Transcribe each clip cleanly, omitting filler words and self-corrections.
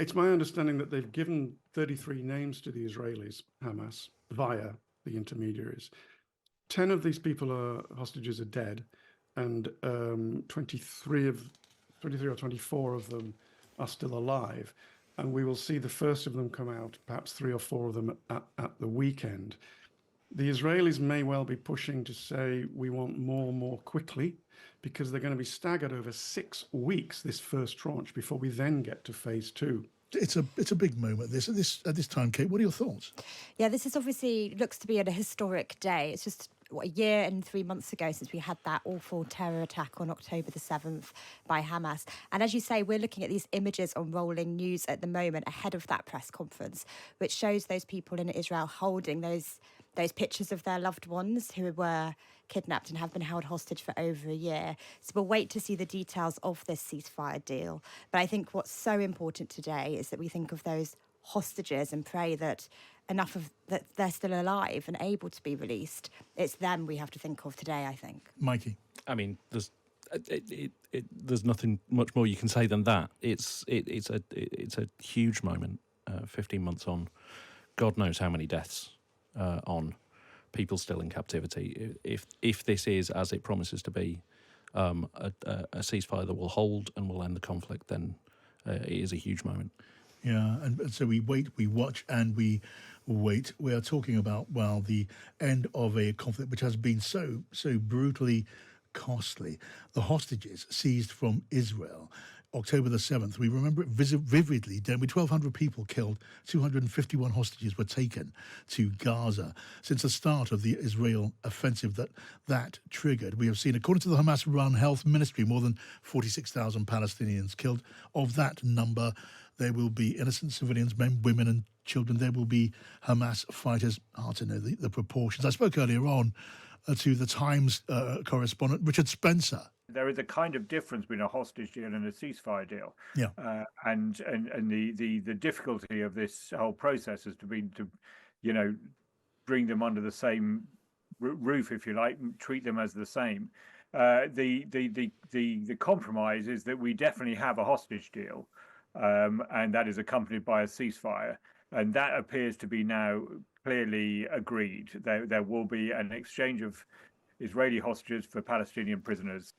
It's my understanding that they've given 33 names to the Israelis, Hamas, via the intermediaries. 10 of these hostages are dead, and 23 or 24 of them are still alive. And we will see the first of them come out, perhaps 3 or 4 of them at the weekend. The Israelis may well be pushing to say we want more quickly, because they're going to be staggered over 6 weeks, this first tranche, before we then get to phase 2. It's a big moment. At this time, Kate, what are your thoughts? Yeah, this is obviously looks to be a historic day. It's just a year and 3 months ago since we had that awful terror attack on October the 7th by Hamas. And as you say, we're looking at these images on rolling news at the moment ahead of that press conference, which shows those people in Israel holding those pictures of their loved ones who were kidnapped and have been held hostage for over a year. So we'll wait to see the details of this ceasefire deal. But I think what's so important today is that we think of those hostages and pray that that they're still alive and able to be released. It's them we have to think of today, I think. Mikey? I mean, there's nothing much more you can say than that. It's a huge moment. 15 months on, God knows how many deaths on people still in captivity. If this is, as it promises to be, a ceasefire that will hold and will end the conflict, then it is a huge moment. Yeah, and so we wait, we watch, and we wait. We are talking about, the end of a conflict which has been so brutally costly. The hostages seized from Israel, October the 7th, we remember it vividly. With 1,200 people killed, 251 hostages were taken to Gaza. Since the start of the Israel offensive that triggered, we have seen, according to the Hamas-run health ministry, more than 46,000 Palestinians killed. Of that number, there will be innocent civilians, men, women and children. There will be Hamas fighters. Hard to know the proportions. I spoke earlier on to the Times correspondent, Richard Spencer. There is a kind of difference between a hostage deal and a ceasefire deal. Yeah. And the difficulty of this whole process has been to bring them under the same roof, if you like, treat them as the same. The compromise is that we definitely have a hostage deal, and that is accompanied by a ceasefire, and that appears to be now clearly agreed. There will be an exchange of Israeli hostages for Palestinian prisoners.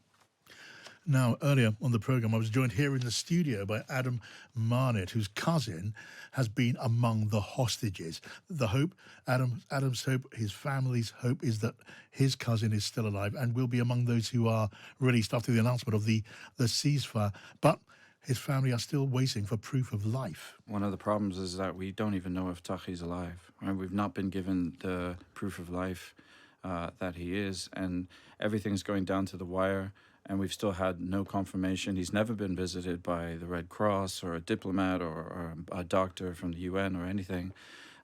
Now, earlier on the programme, I was joined here in the studio by Adam Marnett, whose cousin has been among the hostages. The hope, Adam's hope, his family's hope, is that his cousin is still alive and will be among those who are released after the announcement of the ceasefire. But his family are still waiting for proof of life. One of the problems is that we don't even know if Tachi's alive. Right? We've not been given the proof of life that he is, and everything's going down to the wire. And we've still had no confirmation. He's never been visited by the Red Cross or a diplomat or a doctor from the UN or anything.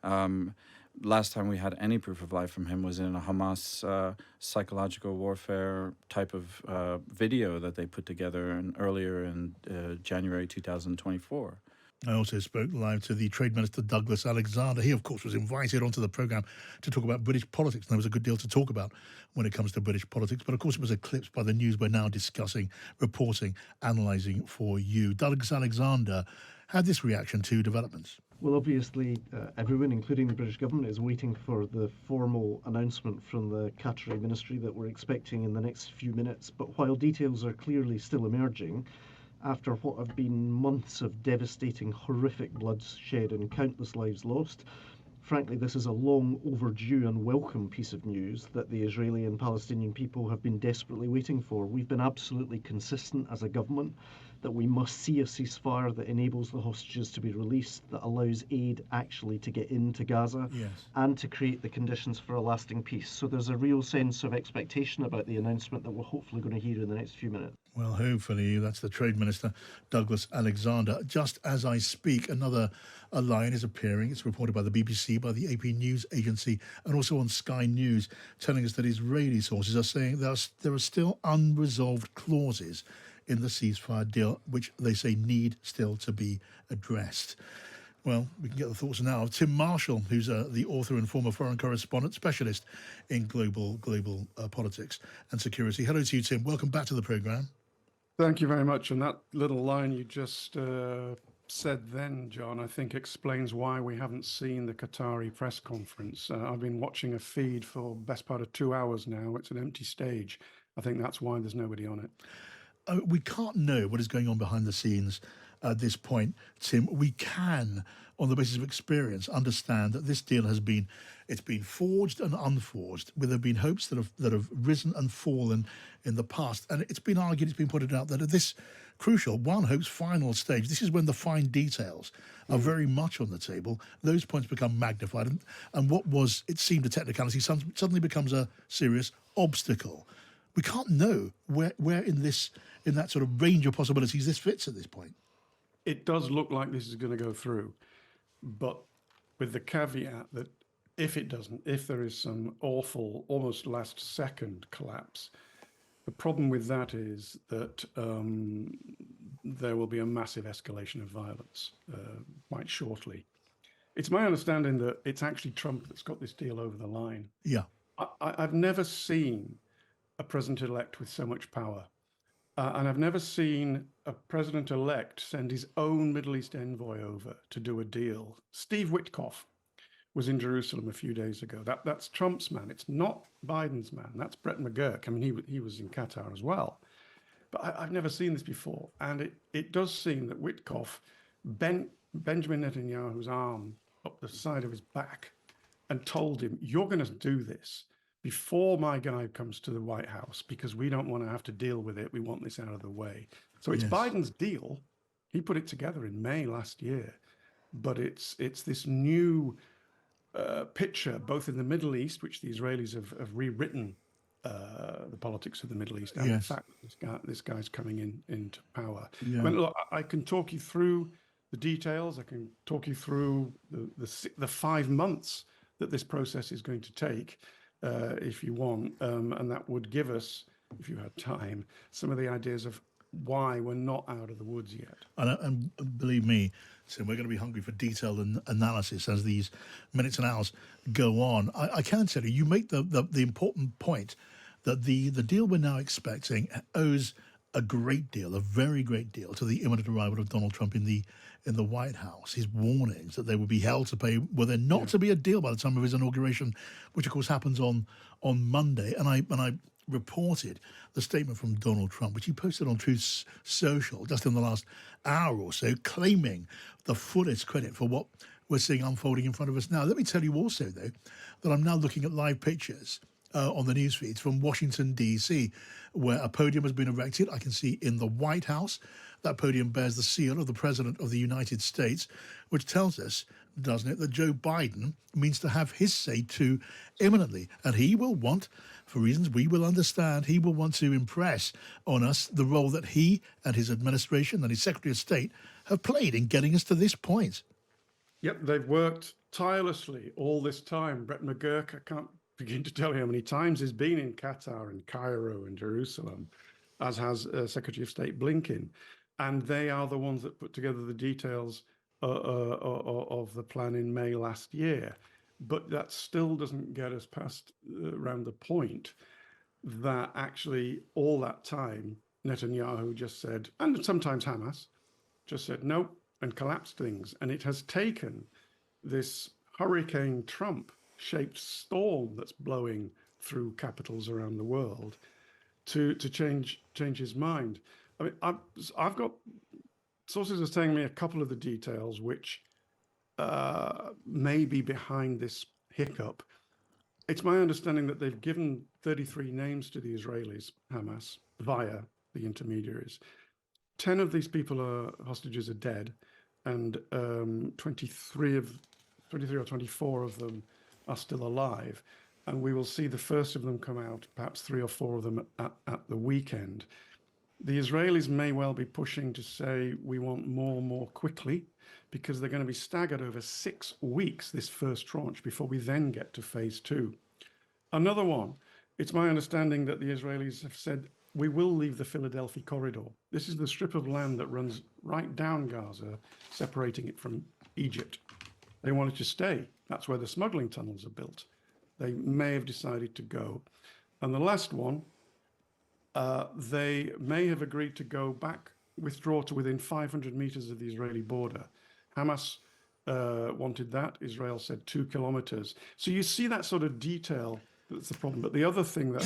Last time we had any proof of life from him was in a Hamas psychological warfare type of video that they put together earlier in January 2024. I also spoke live to the Trade Minister, Douglas Alexander. He, of course, was invited onto the programme to talk about British politics. And there was a good deal to talk about when it comes to British politics. But, of course, it was eclipsed by the news we're now discussing, reporting, analysing for you. Douglas Alexander had this reaction to developments. Well, obviously, everyone, including the British government, is waiting for the formal announcement from the Qatari ministry that we're expecting in the next few minutes. But while details are clearly still emerging, after what have been months of devastating, horrific bloodshed and countless lives lost, frankly, this is a long overdue and welcome piece of news that the Israeli and Palestinian people have been desperately waiting for. We've been absolutely consistent as a government that we must see a ceasefire that enables the hostages to be released, that allows aid actually to get into Gaza, yes, and to create the conditions for a lasting peace. So there's a real sense of expectation about the announcement that we're hopefully going to hear in the next few minutes. Well, hopefully. That's the Trade Minister, Douglas Alexander. Just as I speak, a line is appearing. It's reported by the BBC, by the AP News Agency, and also on Sky News, telling us that Israeli sources are saying there are still unresolved clauses in the ceasefire deal, which they say need still to be addressed. Well, we can get the thoughts now of Tim Marshall, who's the author and former foreign correspondent specialist in global politics and security. Hello to you, Tim. Welcome back to the programme. Thank you very much. And that little line you just said then, John, I think explains why we haven't seen the Qatari press conference. I've been watching a feed for best part of 2 hours now. It's an empty stage. I think that's why there's nobody on it. We can't know what is going on behind the scenes at this point, Tim. We can, on the basis of experience, understand that this deal has been forged and unforged, where there have been hopes that have risen and fallen in the past. And it's been argued, it's been pointed out that at this crucial, one hopes, final stage, this is when the fine details are very much on the table. Those points become magnified, and what was, it seemed, a technicality suddenly becomes a serious obstacle. We can't know where in that sort of range of possibilities this fits at this point. It does look like this is going to go through, but with the caveat that if it doesn't, if there is some awful, almost last second collapse, the problem with that is that there will be a massive escalation of violence quite shortly. It's my understanding that it's actually Trump that's got this deal over the line. Yeah. I've never seen a president-elect with so much power. And I've never seen a president-elect send his own Middle East envoy over to do a deal. Steve Witkoff was in Jerusalem a few days ago. That's Trump's man. It's not Biden's man. That's Brett McGurk. I mean, he was in Qatar as well. But I've never seen this before. And it does seem that Witkoff bent Benjamin Netanyahu's arm up the side of his back and told him, you're going to do this before my guy comes to the White House, because we don't want to have to deal with it. We want this out of the way. So it's Biden's deal. He put it together in May last year. But it's this new picture, both in the Middle East, which the Israelis have rewritten the politics of the Middle East, and the fact that this guy's coming into power. Yeah. I mean, look, I can talk you through the details. I can talk you through the 5 months that this process is going to take. If you want, and that would give us, if you had time, some of the ideas of why we're not out of the woods yet. And believe me, so we're going to be hungry for detailed analysis as these minutes and hours go on. I can tell you, you make the important point that the deal we're now expecting owes a great deal, a very great deal, to the imminent arrival of Donald Trump in the White House. His warnings that they would be held to pay, were there not to be a deal by the time of his inauguration, which of course happens on Monday. And I reported the statement from Donald Trump, which he posted on Truth Social just in the last hour or so, claiming the fullest credit for what we're seeing unfolding in front of us now. Let me tell you also, though, that I'm now looking at live pictures on the news feeds from Washington, D.C., where a podium has been erected. I can see in the White House. That podium bears the seal of the President of the United States, which tells us, doesn't it, that Joe Biden means to have his say too imminently. And he will want, for reasons we will understand, he will want to impress on us the role that he and his administration and his Secretary of State have played in getting us to this point. Yep, they've worked tirelessly all this time. Brett McGurk, I can't begin to tell you how many times he's been in Qatar and Cairo and Jerusalem, as has Secretary of State Blinken. And they are the ones that put together the details of the plan in May last year. But that still doesn't get us past around the point that actually all that time, Netanyahu just said, and sometimes Hamas, just said no and collapsed things. And it has taken this Hurricane Trump-shaped storm that's blowing through capitals around the world to change his mind. I mean, I've got sources are telling me a couple of the details which may be behind this hiccup. It's my understanding that they've given 33 names to the Israelis, Hamas, via the intermediaries. 10 of these hostages are dead, and 23 or 24 of them are still alive. And we will see the first of them come out, perhaps 3 or 4 of them at the weekend. The Israelis may well be pushing to say we want more quickly, because they're going to be staggered over 6 weeks, this first tranche, before we then get to phase 2. Another one, it's my understanding that the Israelis have said we will leave the Philadelphia corridor. This is the strip of land that runs right down Gaza, separating it from Egypt. They want it to stay. That's where the smuggling tunnels are built. They may have decided to go. And the last one, they may have agreed to go back withdraw to within 500 meters of the Israeli border. Hamas wanted that. Israel said 2 kilometers. So you see that sort of detail. That's the problem. But the other thing that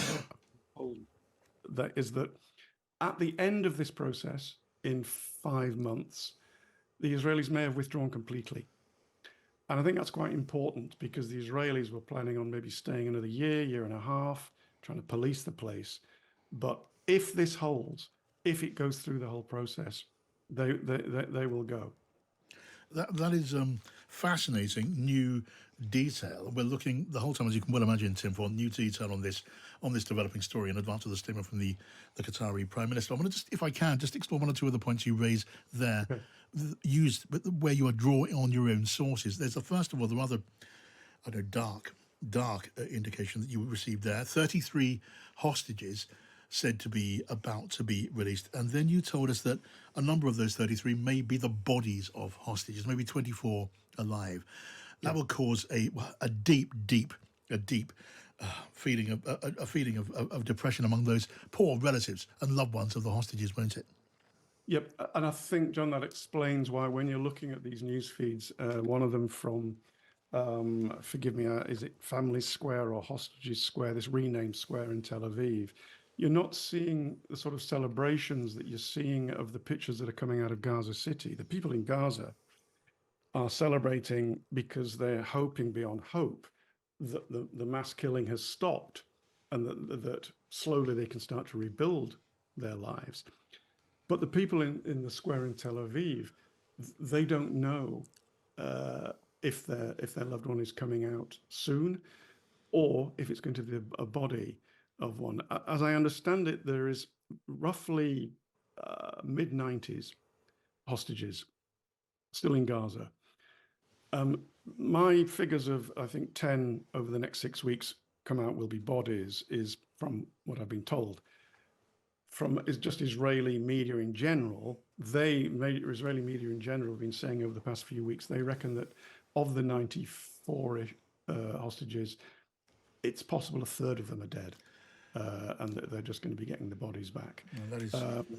is that at the end of this process, in 5 months, the Israelis may have withdrawn completely. And I think that's quite important because the Israelis were planning on maybe staying another year and a half, trying to police the place. But if this holds, if it goes through the whole process, they will go. That is fascinating new detail. We're looking the whole time, as you can well imagine, Tim, for new detail on this developing story in advance of the statement from the Qatari Prime Minister. I want to just, if I can, just explore one or two of the points you raised there, used where you are drawing on your own sources. There's first of all the rather, I don't know, dark indication that you received there. 33 hostages said to be about to be released. And then you told us that a number of those 33 may be the bodies of hostages, maybe 24 alive. That will cause a deep feeling of depression among those poor relatives and loved ones of the hostages, won't it? Yep, and I think, John, that explains why when you're looking at these news feeds, one of them from, forgive me, is it Family Square or Hostages Square, this renamed square in Tel Aviv, you're not seeing the sort of celebrations that you're seeing of the pictures that are coming out of Gaza City. The people in Gaza are celebrating because they're hoping beyond hope that the mass killing has stopped and that slowly they can start to rebuild their lives. But the people in the square in Tel Aviv, they don't know if their loved one is coming out soon or if it's going to be a body of one. As I understand it, there is roughly mid-90s hostages still in Gaza. My figures of, I think, 10 over the next 6 weeks come out will be bodies, is from what I've been told. Is just Israeli media in general. Israeli media in general have been saying over the past few weeks, they reckon that of the 94 hostages, it's possible a third of them are dead. And that they're just going to be getting the bodies back. That is...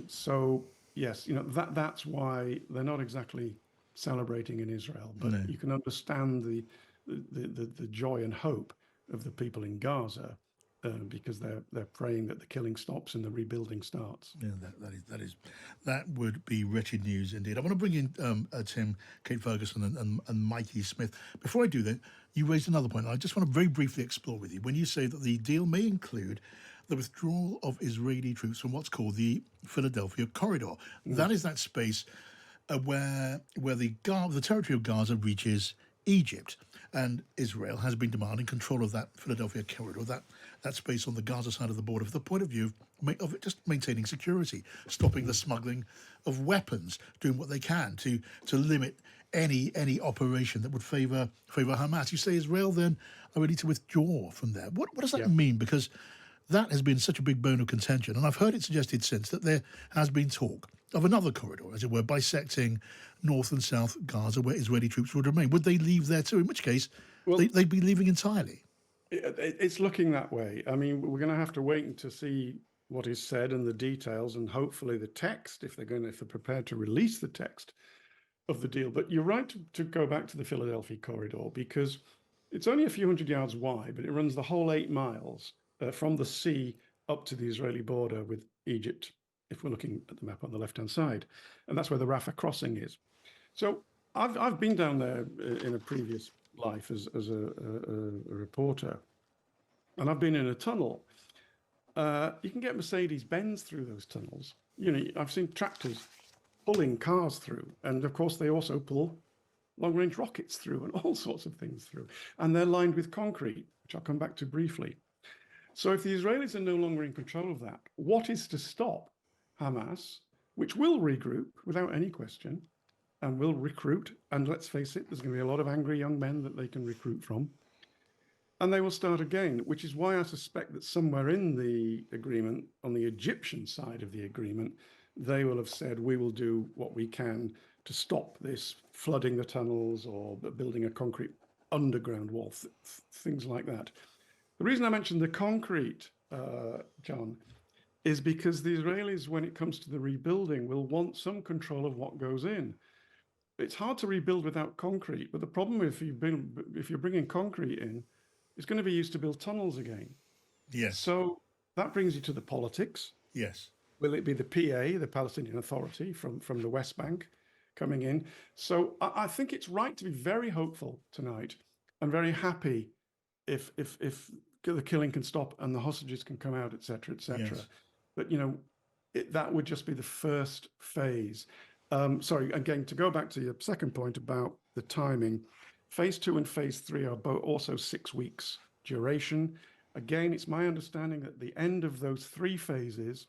so yes, that's why they're not exactly celebrating in Israel, but you can understand the joy and hope of the people in Gaza because they're praying that the killing stops and the rebuilding starts. Yeah, that would be wretched news indeed. I want to bring in Tim, Kate Ferguson, and Mikey Smith. Before I do that, you raised another point. I just want to very briefly explore with you. When you say that the deal may include the withdrawal of Israeli troops from what's called the Philadelphia Corridor, that is that space where the territory of Gaza reaches Egypt, and Israel has been demanding control of that Philadelphia Corridor, that space on the Gaza side of the border, from the point of view of just maintaining security, stopping the smuggling of weapons, doing what they can to limit any operation that would favour Hamas. You say Israel then are ready to withdraw from there. What does that mean? Because that has been such a big bone of contention, and I've heard it suggested since that there has been talk of another corridor, as it were, bisecting North and South Gaza, where Israeli troops would remain. Would they leave there too? In which case, they'd be leaving entirely. It's looking that way. I mean, we're going to have to wait to see what is said and the details, and hopefully the text, if they're prepared to release the text of the deal. But you're right to go back to the Philadelphia corridor, because it's only a few hundred yards wide, but it runs the whole 8 miles from the sea up to the Israeli border with Egypt, if we're looking at the map on the left-hand side. And that's where the Rafah crossing is. So I've been down there in a previous life as a reporter, and I've been in a tunnel. You can get Mercedes-Benz through those tunnels. I've seen tractors pulling cars through, and of course they also pull long-range rockets through and all sorts of things through, and they're lined with concrete, which I'll come back to briefly. So if the Israelis are no longer in control of that, what is to stop Hamas, which will regroup without any question and will recruit, and let's face it, there's going to be a lot of angry young men that they can recruit from, and they will start again, which is why I suspect that somewhere in the agreement, on the Egyptian side of the agreement, they will have said, we will do what we can to stop this flooding the tunnels or building a concrete underground wall, things like that. The reason I mentioned the concrete, John, is because the Israelis, when it comes to the rebuilding, will want some control of what goes in. It's hard to rebuild without concrete, but the problem if you're bringing concrete in, it's going to be used to build tunnels again. Yes. So that brings you to the politics. Yes. Will it be the PA, the Palestinian Authority from the West Bank coming in? So I think it's right to be very hopeful tonight and very happy if the killing can stop and the hostages can come out, etc., etc. Yes. But that would just be the first phase. Sorry, again, to go back to your second point about the timing, phase 2 and phase 3 are both also 6 weeks duration. Again, it's my understanding that at the end of those 3 phases,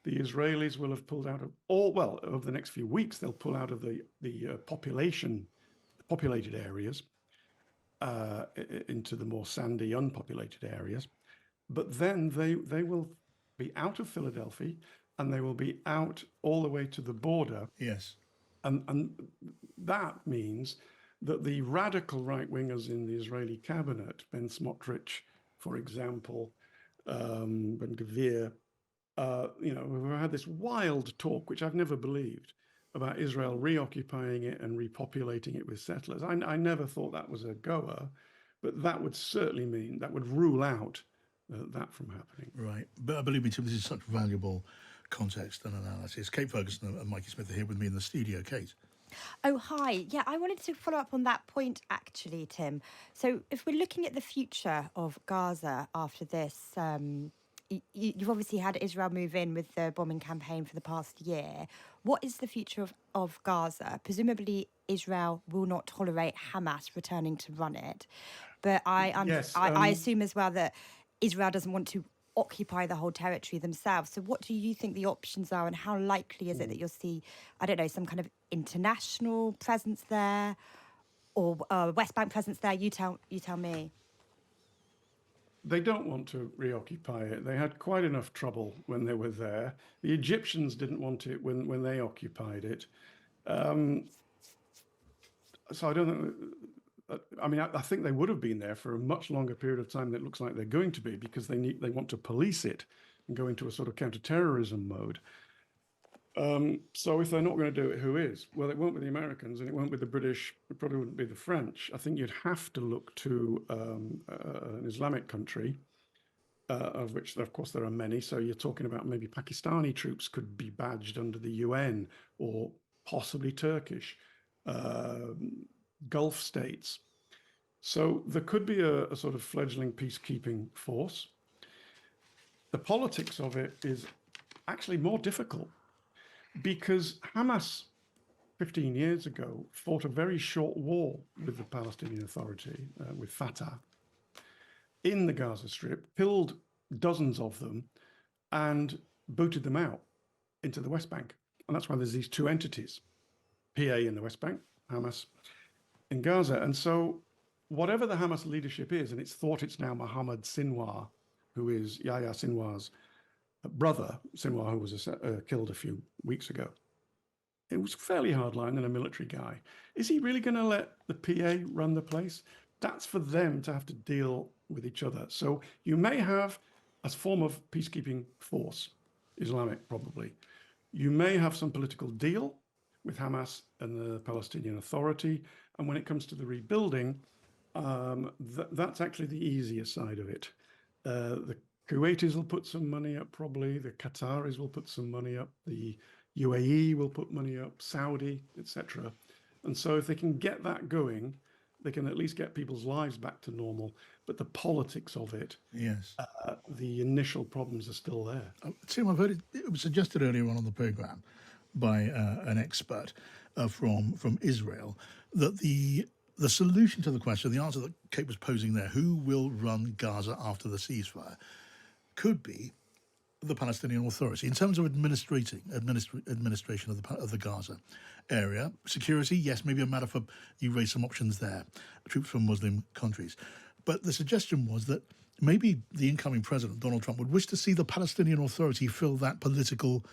the Israelis will have pulled out of over the next few weeks, they'll pull out of the populated areas into the more sandy, unpopulated areas. But then they will be out of Philadelphia and they will be out all the way to the border. Yes. And that means that the radical right-wingers in the Israeli cabinet, Ben Smotrich, for example, Ben Gvir, who had this wild talk, which I've never believed, about Israel reoccupying it and repopulating it with settlers. I never thought that was a goer, but that would certainly mean, that would rule out that from happening. Right. But believe me, Tim, this is such valuable context and analysis. Kate Ferguson and Mikey Smith are here with me in the studio. Kate. Oh, hi. Yeah, I wanted to follow up on that point, actually, Tim. So if we're looking at the future of Gaza after this, you've obviously had Israel move in with the bombing campaign for the past year. What is the future of Gaza? Presumably, Israel will not tolerate Hamas returning to run it. But I assume as well that Israel doesn't want to occupy the whole territory themselves. So what do you think the options are, and how likely is it that you'll see, I don't know, some kind of international presence there or West Bank presence there? You tell me. They don't want to reoccupy it. They had quite enough trouble when they were there. The Egyptians didn't want it when they occupied it. So I don't think. I think they would have been there for a much longer period of time than it looks like they're going to be, because they want to police it and go into a sort of counterterrorism mode. So if they're not going to do it, who is? Well, it won't be the Americans, and it won't be the British. It probably wouldn't be the French. I think you'd have to look to an Islamic country, of which, of course, there are many. So you're talking about maybe Pakistani troops could be badged under the UN, or possibly Turkish. Gulf states. So there could be a sort of fledgling peacekeeping force. The politics of it is actually more difficult, because Hamas 15 years ago fought a very short war with the Palestinian Authority, with Fatah, in the Gaza Strip, killed dozens of them and booted them out into the West Bank. And that's why there's these 2 entities, PA in the West Bank, Hamas in Gaza. And so whatever the Hamas leadership is, and it's thought it's now Mohammed Sinwar, who is Yahya Sinwar's brother, Sinwar, who was killed a few weeks ago. It was fairly hardline and a military guy. Is he really going to let the PA run the place? That's for them to have to deal with each other. So you may have a form of peacekeeping force, Islamic probably. You may have some political deal with Hamas and the Palestinian Authority. And when it comes to the rebuilding, that's actually the easier side of it. The Kuwaitis will put some money up, probably. The Qataris will put some money up. The UAE will put money up, Saudi, etc. And so if they can get that going, they can at least get people's lives back to normal. But the politics of it, yes, the initial problems are still there. Tim, I've heard it was suggested earlier on the programme by an expert from Israel that the solution to the question, the answer that Kate was posing there, who will run Gaza after the ceasefire, could be the Palestinian Authority in terms of administration of the Gaza area. Security, yes, maybe a matter for, you raised some options there, troops from Muslim countries. But the suggestion was that maybe the incoming president, Donald Trump, would wish to see the Palestinian Authority fill that political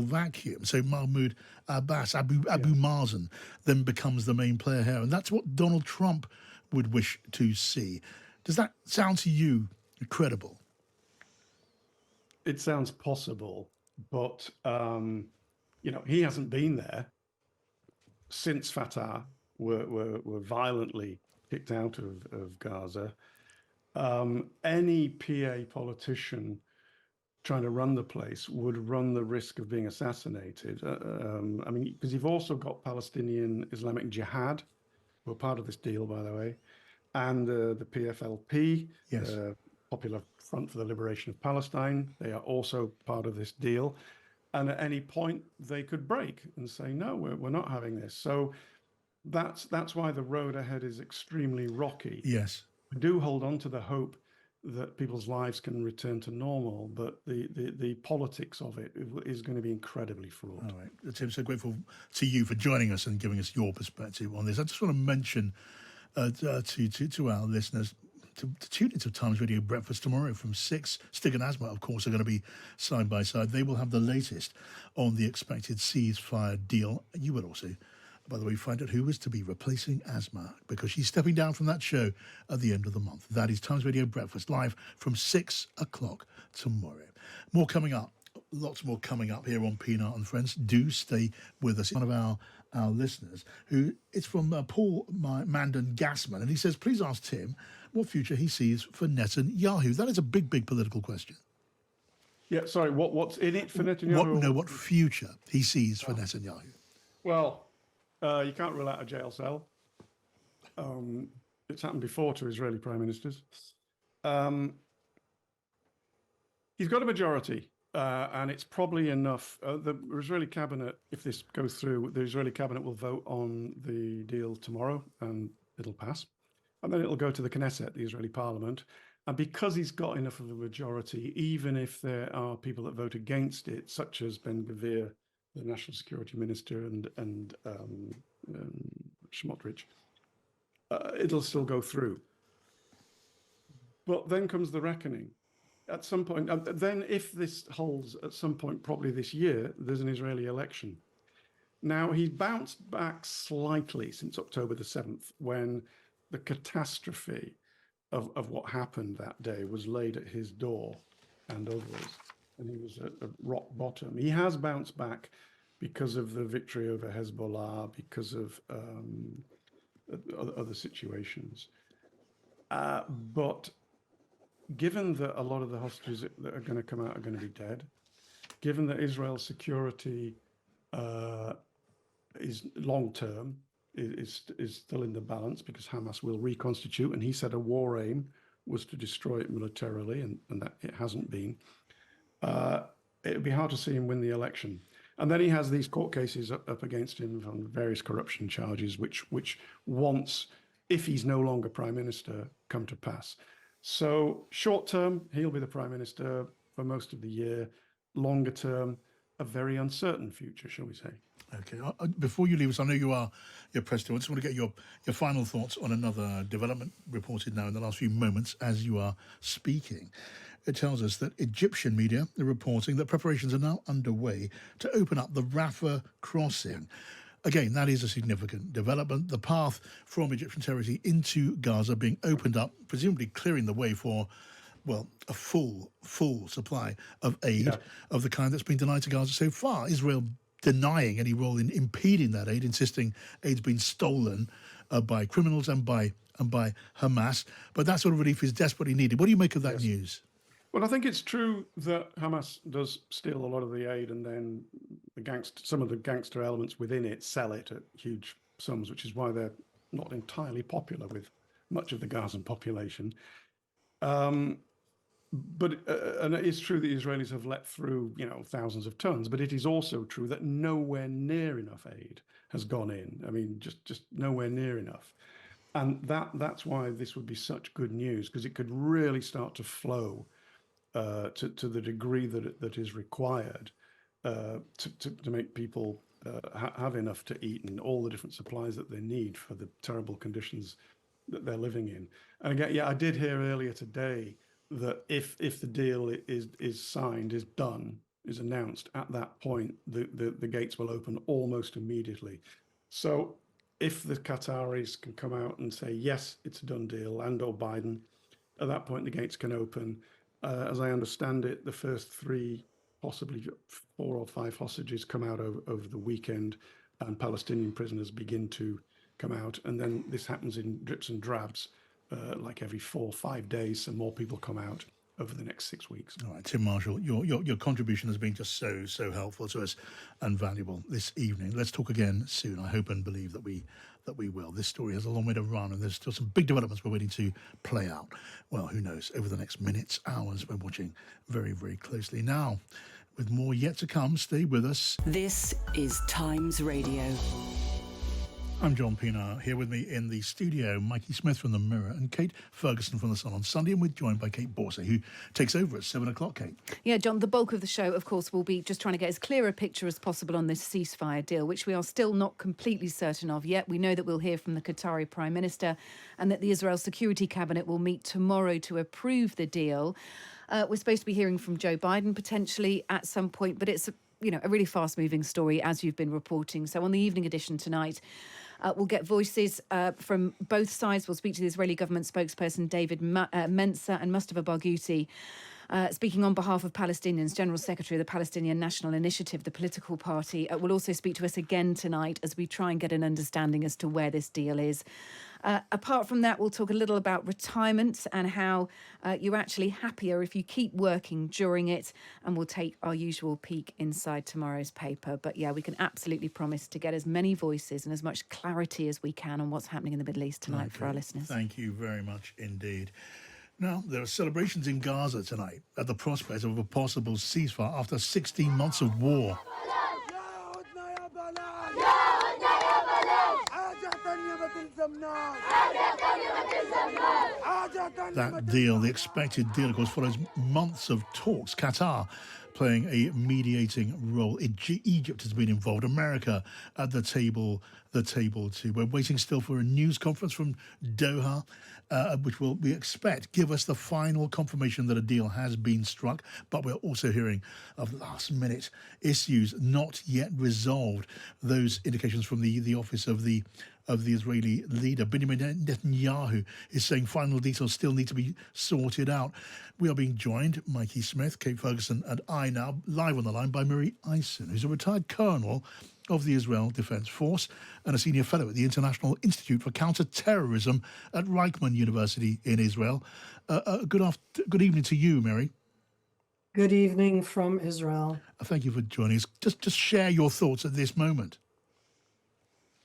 vacuum. So Mahmoud Abbas, Abu Mazen, then becomes the main player here. And that's what Donald Trump would wish to see. Does that sound to you credible? it sounds possible, but he hasn't been there since Fatah were violently kicked out of Gaza. Any PA politician trying to run the place would run the risk of being assassinated. I mean, because you've also got Palestinian Islamic Jihad, who are part of this deal, by the way, and the PFLP, Yes. Popular Front for the Liberation of Palestine. They are also part of this deal. And at any point, they could break and say, no, we're not having this. So that's why the road ahead is extremely rocky. Yes. We do hold on to the hope that people's lives can return to normal, but the politics of it is going to be incredibly fraught. All right. Tim, so grateful to you for joining us and giving us your perspective on this. I just want to mention to our listeners to tune into Times Radio Breakfast tomorrow from 6. Stig and Asma, of course, are going to be side by side. They will have the latest on the expected ceasefire deal. You will also, by the way, find out who is to be replacing Asma, because she's stepping down from that show at the end of the month. That is Times Radio Breakfast, live from 6 o'clock tomorrow. More coming up. Lots more coming up here on Pienaar and Friends. Do stay with us. One of our listeners, who it's from Paul Mandan Gassman, and he says, please ask Tim what future he sees for Netanyahu. That is a big, big political question. Yeah, sorry, what's in it for Netanyahu? What future he sees for Netanyahu? Well, you can't rule out a jail cell. It's happened before to Israeli prime ministers. He's got a majority. And it's probably enough. The Israeli cabinet, if this goes through, the Israeli cabinet will vote on the deal tomorrow and it'll pass. And then it'll go to the Knesset, the Israeli parliament. And because he's got enough of a majority, even if there are people that vote against it, such as Ben-Gvir, the national security minister, and Smotrich, it'll still go through. But then comes the reckoning. At some point, then if this holds at some point, probably this year, there's an Israeli election. Now, he's bounced back slightly since October the 7th, when the catastrophe of what happened that day was laid at his door and others, and he was at rock bottom. He has bounced back because of the victory over Hezbollah, because of other situations. But given that a lot of the hostages that are going to come out are going to be dead, given that Israel's security is long-term, is still in the balance because Hamas will reconstitute, and he said a war aim was to destroy it militarily, and that it hasn't been, it would be hard to see him win the election. And then he has these court cases up against him on various corruption charges, which once, if he's no longer prime minister, come to pass. So short term, he'll be the prime minister for most of the year. Longer term, a very uncertain future, shall we say. Okay. Before you leave us, I know you're president. I just want to get your final thoughts on another development reported now in the last few moments as you are speaking. It tells us that Egyptian media are reporting that preparations are now underway to open up the Rafah crossing. Again, that is a significant development. The path from Egyptian territory into Gaza being opened up, presumably clearing the way for, well, a full supply of aid of the kind that's been denied to Gaza so far. Israel denying any role in impeding that aid, insisting aid's been stolen by criminals and by Hamas. But that sort of relief is desperately needed. What do you make of that news? Well, I think it's true that Hamas does steal a lot of the aid, and then some of the gangster elements within it sell it at huge sums, which is why they're not entirely popular with much of the Gazan population. But and it is true that the Israelis have let through, thousands of tons. But it is also true that nowhere near enough aid has gone in. I mean, just nowhere near enough. And that's why this would be such good news, because it could really start to flow to the degree that is required to make people have enough to eat and all the different supplies that they need for the terrible conditions that they're living in. And again, I did hear earlier today that if the deal is signed, is done, is announced, at that point, the gates will open almost immediately. So if the Qataris can come out and say, yes, it's a done deal, and or Biden, at that point the gates can open. As I understand it, the first 3, possibly 4 or 5 hostages come out over the weekend, and Palestinian prisoners begin to come out. And then this happens in drips and drabs, like every 4 or 5 days, so more people come out over the next 6 weeks. All right, Tim Marshall, your contribution has been just so helpful to us and valuable this evening. Let's talk again soon. I hope and believe that we will. This story has a long way to run, and there's still some big developments we're waiting to play out. Well, who knows? Over the next minutes, hours, we're watching very, very closely. Now, with more yet to come, stay with us. This is Times Radio. I'm John Pienaar. Here with me in the studio, Mikey Smith from the Mirror and Kate Ferguson from the Sun on Sunday, and we're joined by Kate Borsay, who takes over at 7 o'clock, Kate. Yeah, John, the bulk of the show, of course, will be just trying to get as clear a picture as possible on this ceasefire deal, which we are still not completely certain of yet. We know that we'll hear from the Qatari Prime Minister and that the Israel Security Cabinet will meet tomorrow to approve the deal. We're supposed to be hearing from Joe Biden potentially at some point, but it's a really fast-moving story, as you've been reporting. So on the evening edition tonight, we'll get voices from both sides. We'll speak to the Israeli government spokesperson David Mensa and Mustafa Barghouti, speaking on behalf of Palestinians. General Secretary of the Palestinian National Initiative, the political party, will also speak to us again tonight as we try and get an understanding as to where this deal is. Apart from that, we'll talk a little about retirement and how you're actually happier if you keep working during it, and we'll take our usual peek inside tomorrow's paper. But yeah, we can absolutely promise to get as many voices and as much clarity as we can on what's happening in the Middle East tonight for our listeners. Thank you very much indeed. Now, there are celebrations in Gaza tonight at the prospect of a possible ceasefire after 16 months of war. That deal, the expected deal, of course, follows months of talks. Qatar playing a mediating role. Egypt has been involved. America at the table too. We're waiting still for a news conference from Doha, which will, we expect, give us the final confirmation that a deal has been struck. But we're also hearing of last-minute issues not yet resolved. Those indications from the office of the Israeli leader, Benjamin Netanyahu, is saying final details still need to be sorted out. We are being joined, Mikey Smith, Kate Ferguson, and I now, live on the line by Miri Eisin, who's a retired colonel of the Israel Defense Force and a senior fellow at the International Institute for Counter-Terrorism at Reichman University in Israel. Good evening to you, Miri. Good evening from Israel. Thank you for joining us. Just share your thoughts at this moment.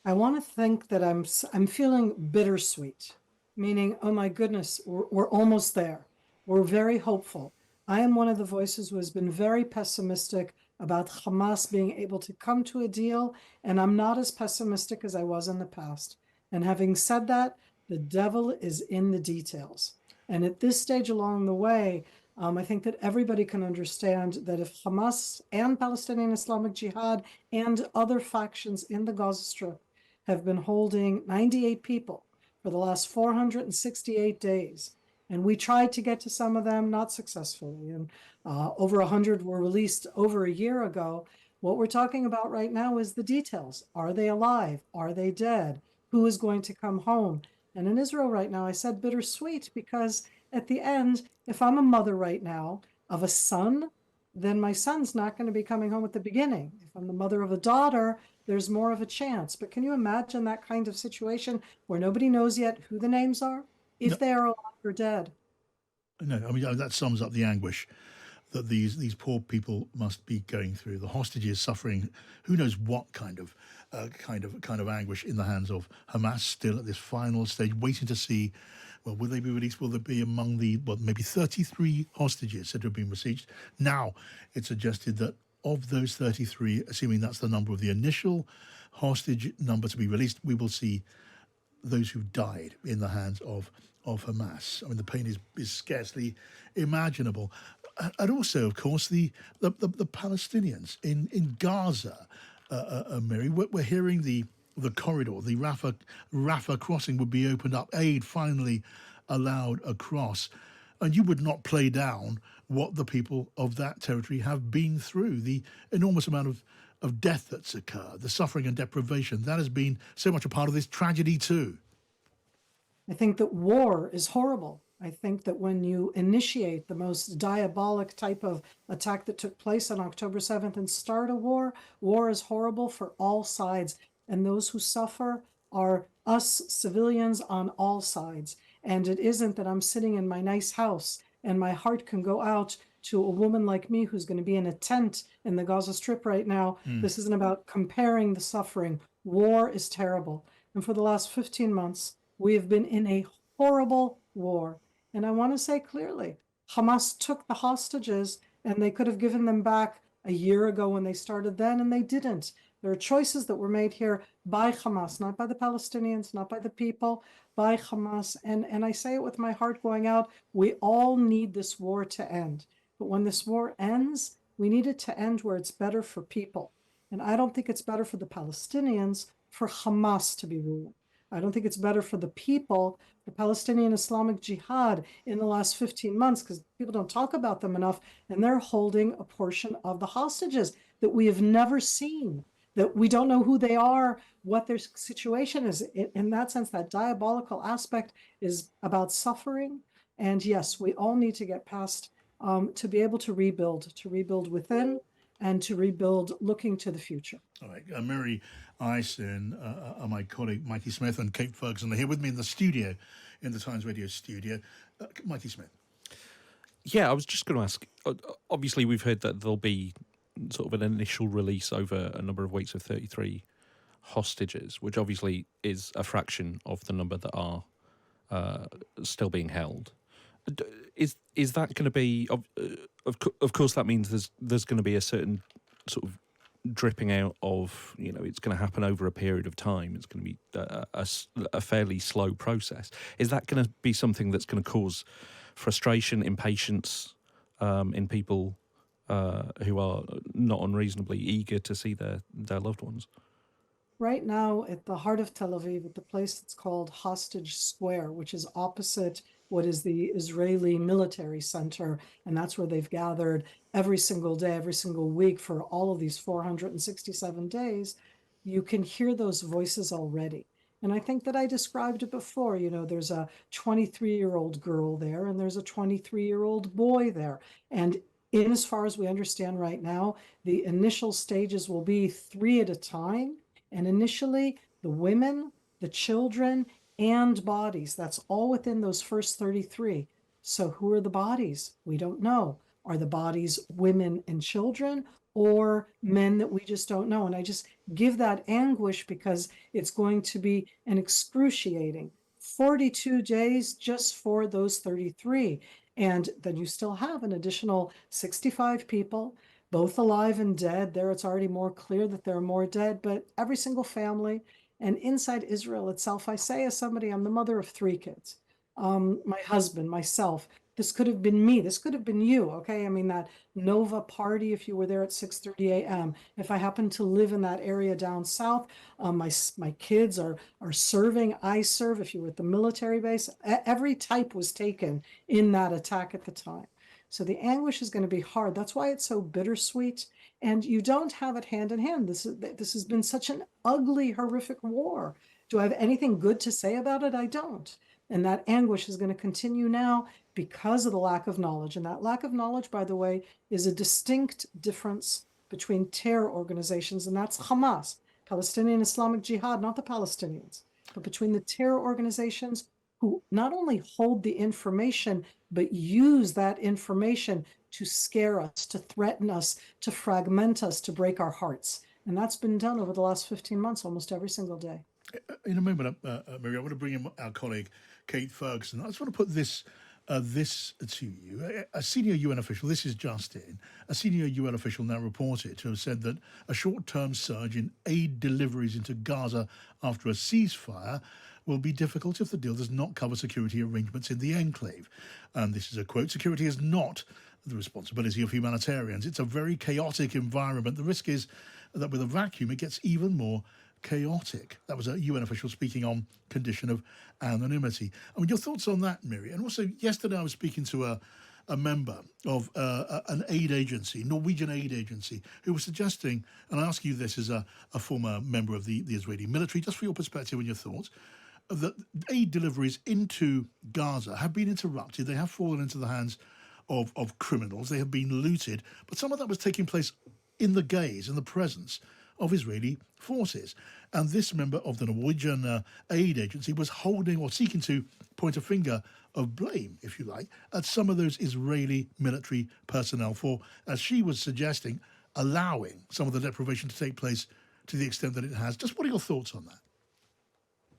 I want to think that I'm feeling bittersweet, meaning, oh my goodness, we're almost there. We're very hopeful. I am one of the voices who has been very pessimistic about Hamas being able to come to a deal, and I'm not as pessimistic as I was in the past. And having said that, the devil is in the details. And at this stage along the way, I think that everybody can understand that if Hamas and Palestinian Islamic Jihad and other factions in the Gaza Strip have been holding 98 people for the last 468 days, and we tried to get to some of them, not successfully, and over 100 were released over a year ago. What we're talking about right now is the details. Are they alive? Are they dead? Who is going to come home? And in Israel right now, I said bittersweet because at the end, if I'm a mother right now of a son, then my son's not going to be coming home at the beginning. If I'm the mother of a daughter, there's more of a chance. But can you imagine that kind of situation where nobody knows yet who the names are, if they are alive or dead? No, I mean, that sums up the anguish that these poor people must be going through. The hostages suffering, who knows what kind of anguish in the hands of Hamas, still at this final stage, waiting to see, well, will they be released? Will they be among the, maybe 33 hostages said to have been released? Now, it's suggested that of those 33, assuming that's the number of the initial hostage number to be released, we will see those who died in the hands of Hamas. I mean, the pain is scarcely imaginable. And also, of course, the Palestinians in Gaza, Miri, we're hearing the corridor, the Rafah crossing would be opened up, aid finally allowed across. And you would not play down what the people of that territory have been through, the enormous amount of death that's occurred, the suffering and deprivation. That has been so much a part of this tragedy too. I think that war is horrible. I think that when you initiate the most diabolic type of attack that took place on October 7th and start a war, war is horrible for all sides. And those who suffer are us civilians on all sides. And it isn't that I'm sitting in my nice house and my heart can go out to a woman like me who's going to be in a tent in the Gaza Strip right now. This isn't about comparing the suffering. War is terrible. And for the last 15 months, we have been in a horrible war. And I want to say clearly, Hamas took the hostages and they could have given them back a year ago when they started then, and they didn't. There are choices that were made here by Hamas, not by the Palestinians, not by the people, by Hamas. And I say it with my heart going out. We all need this war to end. But when this war ends, we need it to end where it's better for people. And I don't think it's better for the Palestinians for Hamas to be ruling. I don't think it's better for the people, the Palestinian Islamic Jihad in the last 15 months, because people don't talk about them enough, and they're holding a portion of the hostages that we have never seen, that we don't know who they are, what their situation is. In that sense, that diabolical aspect is about suffering. And yes, we all need to get past to be able to rebuild within, and to rebuild looking to the future. All right, Miri Eisin, my colleague Mikey Smith and Kate Ferguson are here with me in the studio, in the Times Radio studio. Mikey Smith. Yeah, I was just going to ask, obviously we've heard that there'll be sort of an initial release over a number of weeks of 33 hostages, which obviously is a fraction of the number that are still being held. Is that going to be? Of course, that means there's going to be a certain sort of dripping out of, it's going to happen over a period of time. It's going to be a fairly slow process. Is that going to be something that's going to cause frustration, impatience in people who are not unreasonably eager to see their loved ones? Right now, at the heart of Tel Aviv, at the place that's called Hostage Square, which is opposite what is the Israeli military center, and that's where they've gathered every single day, every single week for all of these 467 days, you can hear those voices already. And I think that I described it before. There's a 23-year-old girl there, and there's a 23-year-old boy there. And in as far as we understand right now, the initial stages will be 3 at a time. And initially, the women, the children, and bodies. That's all within those first 33. So who are the bodies? We don't know. Are the bodies women and children, or men that we just don't know? And I just give that anguish because it's going to be an excruciating 42 days just for those 33. And then you still have an additional 65 people, both alive and dead. There it's already more clear that there are more dead, but every single family. And inside Israel itself, I say as somebody, I'm the mother of 3 kids. My husband, myself, this could have been me. This could have been you, okay? I mean, that Nova party, if you were there at 6:30 a.m. If I happen to live in that area down south, my kids are serving. I serve. If you were at the military base, every type was taken in that attack at the time. So the anguish is going to be hard. That's why it's so bittersweet. And you don't have it hand in hand. This has been such an ugly, horrific war. Do I have anything good to say about it? I don't. And that anguish is going to continue now because of the lack of knowledge. And that lack of knowledge, by the way, is a distinct difference between terror organizations, and that's Hamas, Palestinian Islamic Jihad, not the Palestinians, but between the terror organizations who not only hold the information, but use that information to scare us, to threaten us, to fragment us, to break our hearts. And that's been done over the last 15 months, almost every single day. In a moment, Miri, I want to bring in our colleague, Kate Ferguson. I just want to put this to you. A senior UN official, this is just in, a senior UN official now reported to have said that a short-term surge in aid deliveries into Gaza after a ceasefire will be difficult if the deal does not cover security arrangements in the enclave. And this is a quote: "Security is not the responsibility of humanitarians. It's a very chaotic environment. The risk is that with a vacuum, it gets even more chaotic." That was a UN official speaking on condition of anonymity. I mean, your thoughts on that, Miri? And also, yesterday I was speaking to a member of an aid agency, Norwegian aid agency, who was suggesting, and I ask you this as a former member of the Israeli military, just for your perspective and your thoughts, the aid deliveries into Gaza have been interrupted. They have fallen into the hands of criminals. They have been looted. But some of that was taking place in the gaze, in the presence of Israeli forces. And this member of the Norwegian aid agency was holding or seeking to point a finger of blame, if you like, at some of those Israeli military personnel for, as she was suggesting, allowing some of the deprivation to take place to the extent that it has. Just what are your thoughts on that?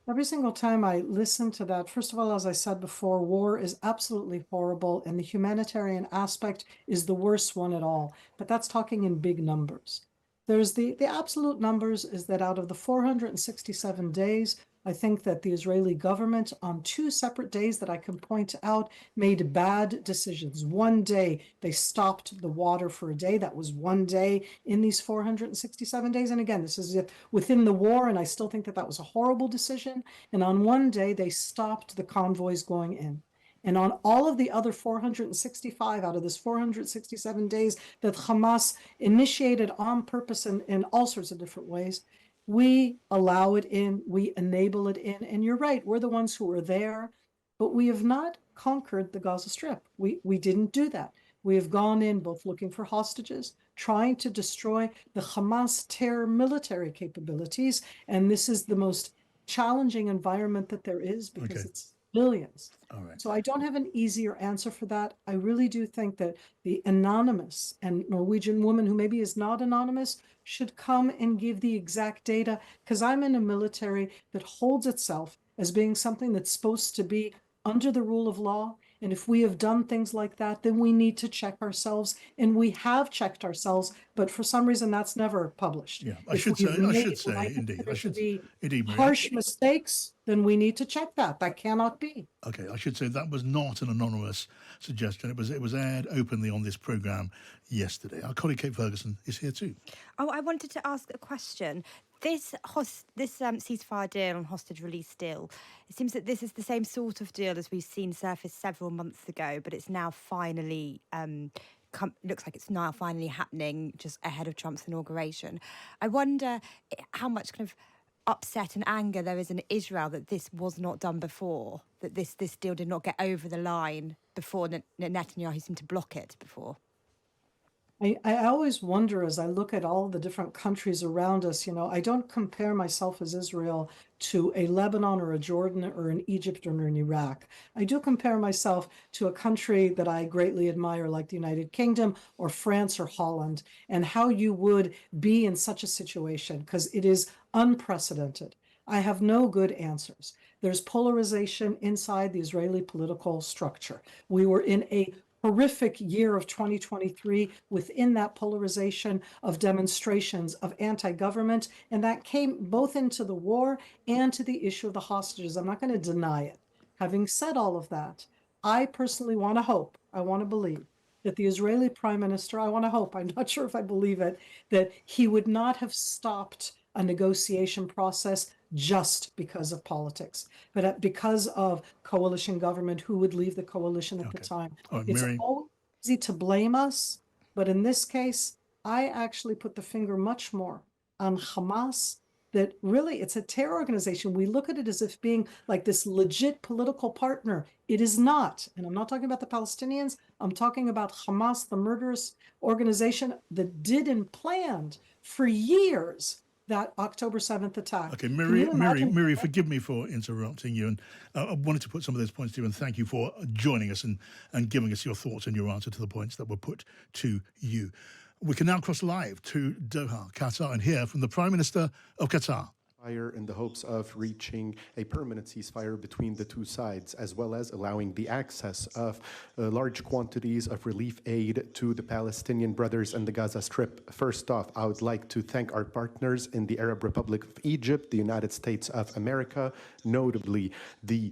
Every single time I listen to that, first of all, as I said before, war is absolutely horrible, and the humanitarian aspect is the worst one at all. But that's talking in big numbers. There's the absolute numbers is that out of the 467 days, I think that the Israeli government on 2 separate days that I can point out made bad decisions. One day they stopped the water for a day. That was one day in these 467 days. And again, this is within the war, and I still think that that was a horrible decision. And on one day they stopped the convoys going in. And on all of the other 465 out of this 467 days that Hamas initiated on purpose in all sorts of different ways, we allow it in, we enable it in. And you're right, we're the ones who are there, but we have not conquered the Gaza Strip. We didn't do that. We have gone in both looking for hostages, trying to destroy the Hamas terror military capabilities. And this is the most challenging environment that there is because it's millions. All right. So I don't have an easier answer for that. I really do think that the anonymous and Norwegian woman who maybe is not anonymous should come and give the exact data, because I'm in a military that holds itself as being something that's supposed to be under the rule of law. And if we have done things like that, then we need to check ourselves. And we have checked ourselves, but for some reason that's never published. Yeah, I should say, indeed, harsh mistakes, then we need to check that. That cannot be. Okay, I should say that was not an anonymous suggestion. It was aired openly on this programme yesterday. Our colleague Kate Ferguson is here too. Oh, I wanted to ask a question. This ceasefire deal and hostage release deal, it seems that this is the same sort of deal as we've seen surface several months ago, but it's now finally looks like it's now finally happening just ahead of Trump's inauguration. I wonder how much kind of upset and anger there is in Israel that this was not done before, that this deal did not get over the line before, Netanyahu seemed to block it before. I always wonder as I look at all the different countries around us, I don't compare myself as Israel to a Lebanon or a Jordan or an Egypt or an Iraq. I do compare myself to a country that I greatly admire, like the United Kingdom or France or Holland, and how you would be in such a situation, because it is unprecedented. I have no good answers. There's polarization inside the Israeli political structure. We were in a horrific year of 2023 within that polarization of demonstrations of anti-government, and that came both into the war and to the issue of the hostages. I'm not going to deny it. Having said all of that, I personally want to hope, I want to believe that the Israeli prime minister, I want to hope, I'm not sure if I believe it, that he would not have stopped a negotiation process just because of politics, but because of coalition government, who would leave the coalition at the time. It's always easy to blame us, but in this case, I actually put the finger much more on Hamas, that really it's a terror organization. We look at it as if being like this legit political partner. It is not. And I'm not talking about the Palestinians. I'm talking about Hamas, the murderous organization that did and planned for years that October 7th attack. Okay, Miri, forgive me for interrupting you. And I wanted to put some of those points to you, and thank you for joining us and giving us your thoughts and your answer to the points that were put to you. We can now cross live to Doha, Qatar, and hear from the Prime Minister of Qatar. In the hopes of reaching a permanent ceasefire between the two sides, as well as allowing the access of large quantities of relief aid to the Palestinian brothers in the Gaza Strip. First off, I would like to thank our partners in the Arab Republic of Egypt, the United States of America, notably the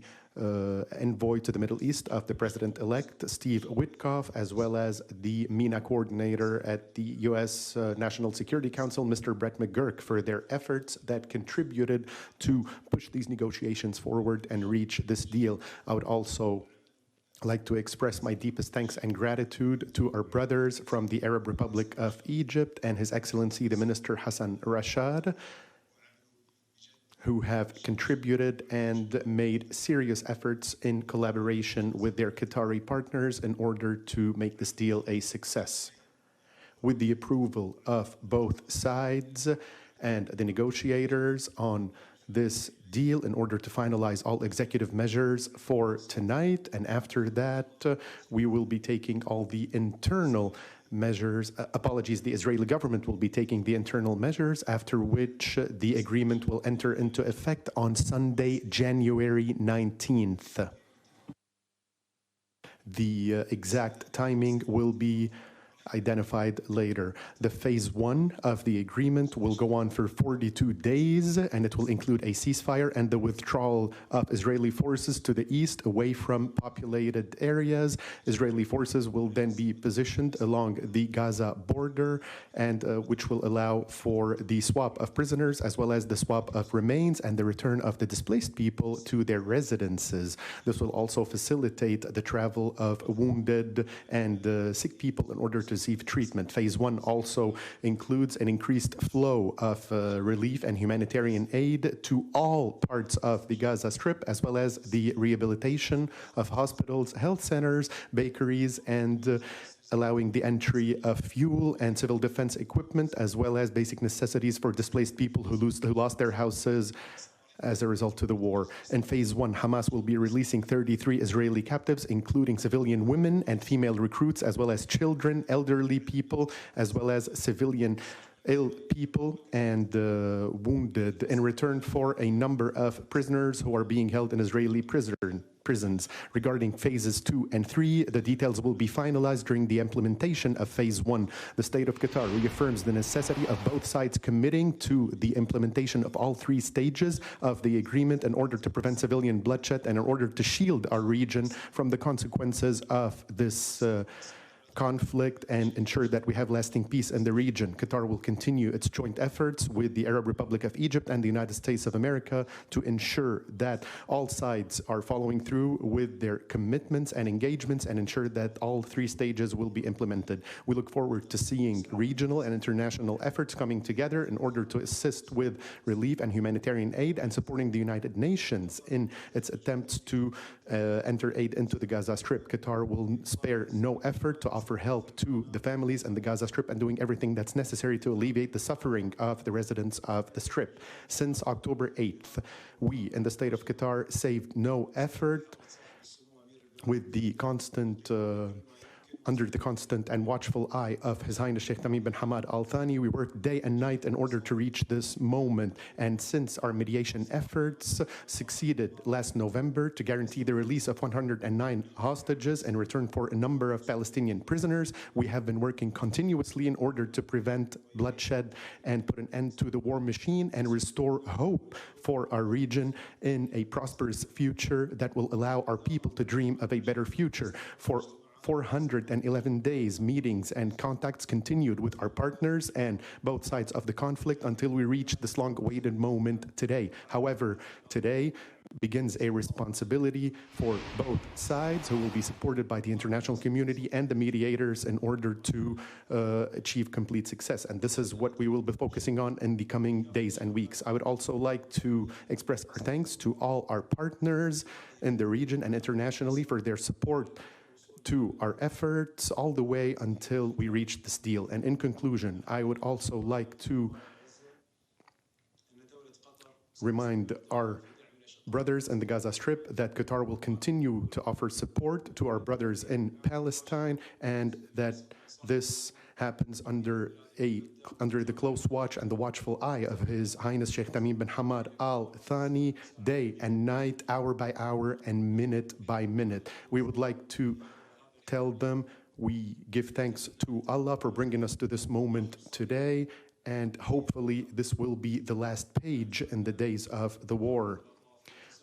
envoy to the Middle East of the President-elect, Steve Witkoff, as well as the MENA coordinator at the U.S. National Security Council, Mr. Brett McGurk, for their efforts that contributed to push these negotiations forward and reach this deal. I would also like to express my deepest thanks and gratitude to our brothers from the Arab Republic of Egypt and His Excellency, the Minister Hassan Rashad, who have contributed and made serious efforts in collaboration with their Qatari partners in order to make this deal a success. With the approval of both sides and the negotiators on this deal in order to finalize all executive measures for tonight, and after that we will be taking all the internal measures, the Israeli government will be taking the internal measures, after which the agreement will enter into effect on Sunday, January 19th. The exact timing will be identified later. The phase 1 of the agreement will go on for 42 days, and it will include a ceasefire and the withdrawal of Israeli forces to the east away from populated areas. Israeli forces will then be positioned along the Gaza border, and which will allow for the swap of prisoners as well as the swap of remains and the return of the displaced people to their residences. This will also facilitate the travel of wounded and sick people in order to receive treatment. Phase 1 also includes an increased flow of relief and humanitarian aid to all parts of the Gaza Strip, as well as the rehabilitation of hospitals, health centers, bakeries, and allowing the entry of fuel and civil defense equipment, as well as basic necessities for displaced people who lost their houses as a result of the war. In phase 1, Hamas will be releasing 33 Israeli captives, including civilian women and female recruits, as well as children, elderly people, as well as civilian ill people and wounded, in return for a number of prisoners who are being held in Israeli prisons. Regarding phases 2 and 3, the details will be finalized during the implementation of phase 1. The state of Qatar reaffirms the necessity of both sides committing to the implementation of all 3 stages of the agreement in order to prevent civilian bloodshed and in order to shield our region from the consequences of this conflict and ensure that we have lasting peace in the region. Qatar will continue its joint efforts with the Arab Republic of Egypt and the United States of America to ensure that all sides are following through with their commitments and engagements and ensure that all 3 stages will be implemented. We look forward to seeing regional and international efforts coming together in order to assist with relief and humanitarian aid and supporting the United Nations in its attempts to enter aid into the Gaza Strip. Qatar will spare no effort to offer help to the families in the Gaza Strip and doing everything that's necessary to alleviate the suffering of the residents of the Strip. Since October 8th, we in the state of Qatar saved no effort with the under the constant and watchful eye of His Highness Sheikh Tamim bin Hamad Al Thani. We worked day and night in order to reach this moment. And since our mediation efforts succeeded last November to guarantee the release of 109 hostages in return for a number of Palestinian prisoners, we have been working continuously in order to prevent bloodshed and put an end to the war machine and restore hope for our region in a prosperous future that will allow our people to dream of a better future. For 411 days, meetings and contacts continued with our partners and both sides of the conflict until we reached this long-awaited moment today. However, today begins a responsibility for both sides, who will be supported by the international community and the mediators in order to achieve complete success. And this is what we will be focusing on in the coming days and weeks. I would also like to express our thanks to all our partners in the region and internationally for their support to our efforts all the way until we reach this deal. And in conclusion, I would also like to remind our brothers in the Gaza Strip that Qatar will continue to offer support to our brothers in Palestine, and that this happens under the close watch and the watchful eye of His Highness Sheikh Tamim bin Hamad Al Thani, day and night, hour by hour, and minute by minute. We would like to tell them we give thanks to Allah for bringing us to this moment today, and hopefully this will be the last page in the days of the war.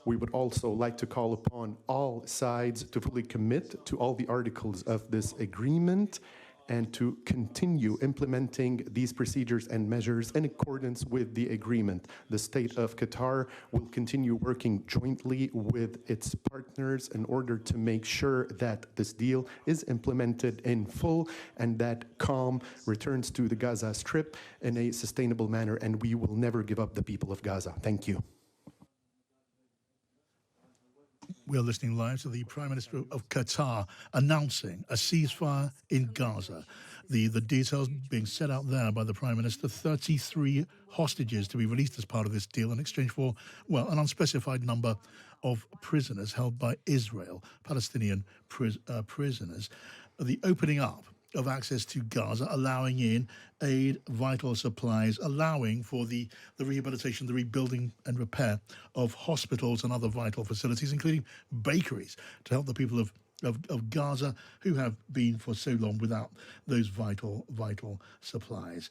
We would also like to call upon all sides to fully commit to all the articles of this agreement and to continue implementing these procedures and measures in accordance with the agreement. The state of Qatar will continue working jointly with its partners in order to make sure that this deal is implemented in full and that calm returns to the Gaza Strip in a sustainable manner, and we will never give up the people of Gaza. Thank you. We are listening live to the Prime Minister of Qatar announcing a ceasefire in Gaza. The details being set out there by the Prime Minister, 33 hostages to be released as part of this deal in exchange for, well, an unspecified number of prisoners held by Israel, Palestinian prisoners. The opening up of access to Gaza, allowing in aid, vital supplies, allowing for the rehabilitation, the rebuilding and repair of hospitals and other vital facilities, including bakeries, to help the people of Gaza who have been for so long without those vital supplies.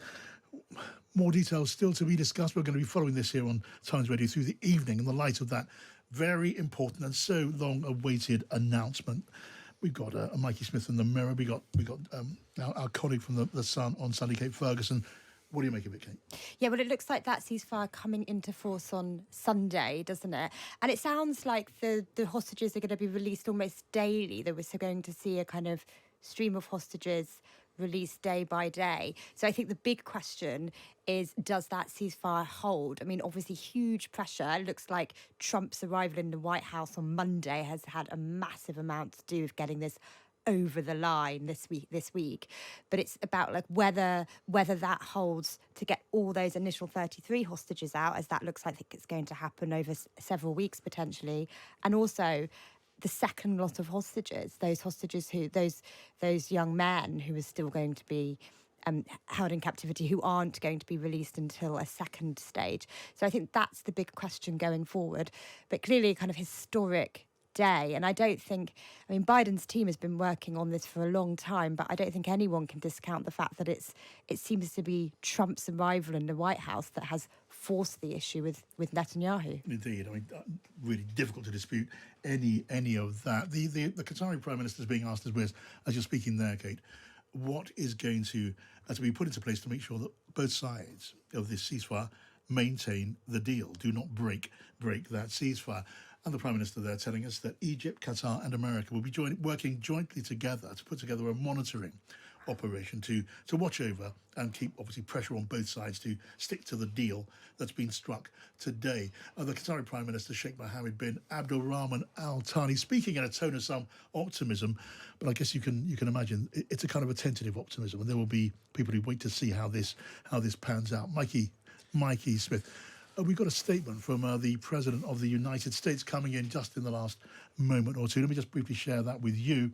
More details still to be discussed. We're going to be following this here on Times Radio through the evening in the light of that very important and so long awaited announcement. We've got Mikey Smith in the Mirror. We got our colleague from the Sun on Sunday, Kate Ferguson. What do you make of it, Kate? Yeah, well, it looks like that ceasefire coming into force on Sunday, doesn't it? And it sounds like the hostages are going to be released almost daily. That we're going to see a kind of stream of hostages released day by day. So I think the big question is, does that ceasefire hold? I mean, obviously huge pressure. It looks like Trump's arrival in the White House on Monday has had a massive amount to do with getting this over the line this week. But it's about like whether that holds to get all those initial 33 hostages out, as that looks like it's going to happen over several weeks potentially, and also the second lot of hostages, those young men who are still going to be held in captivity, who aren't going to be released until a second stage. So I think that's the big question going forward. But clearly a kind of historic day. And I mean, Biden's team has been working on this for a long time, but I don't think anyone can discount the fact that it seems to be Trump's arrival in the White House that has forced the issue with Netanyahu. Indeed. I mean, really difficult to dispute any of that. The Qatari Prime Minister is being asked as you're speaking there, Kate, what is going to be put into place to make sure that both sides of this ceasefire maintain the deal, do not break that ceasefire. And the Prime Minister there telling us that Egypt, Qatar and America will be working jointly together to put together a monitoring operation to watch over and keep, obviously, pressure on both sides to stick to the deal that's been struck today. The Qatari Prime Minister, Sheikh Mohammed bin Abdulrahman Al Thani, speaking in a tone of some optimism, but I guess you can imagine it's a kind of a tentative optimism, and there will be people who wait to see how this pans out. Mikey Smith. We've got a statement from the President of the United States coming in just in the last moment or two. Let me just briefly share that with you.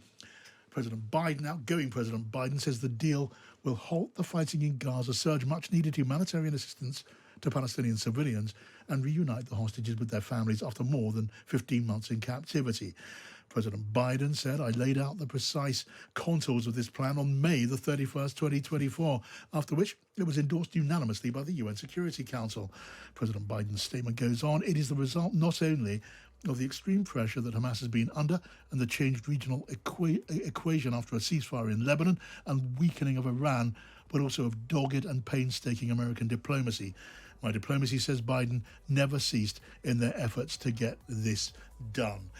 President Biden, outgoing President Biden, says the deal will halt the fighting in Gaza, surge much-needed humanitarian assistance to Palestinian civilians, and reunite the hostages with their families after more than 15 months in captivity. President Biden said, "I laid out the precise contours of this plan on May the 31st, 2024, after which it was endorsed unanimously by the UN Security Council." President Biden's statement goes on, "It is the result not only of the extreme pressure that Hamas has been under and the changed regional equation after a ceasefire in Lebanon and weakening of Iran, but also of dogged and painstaking American diplomacy. My diplomacy," says Biden, "never ceased in their efforts to get this done."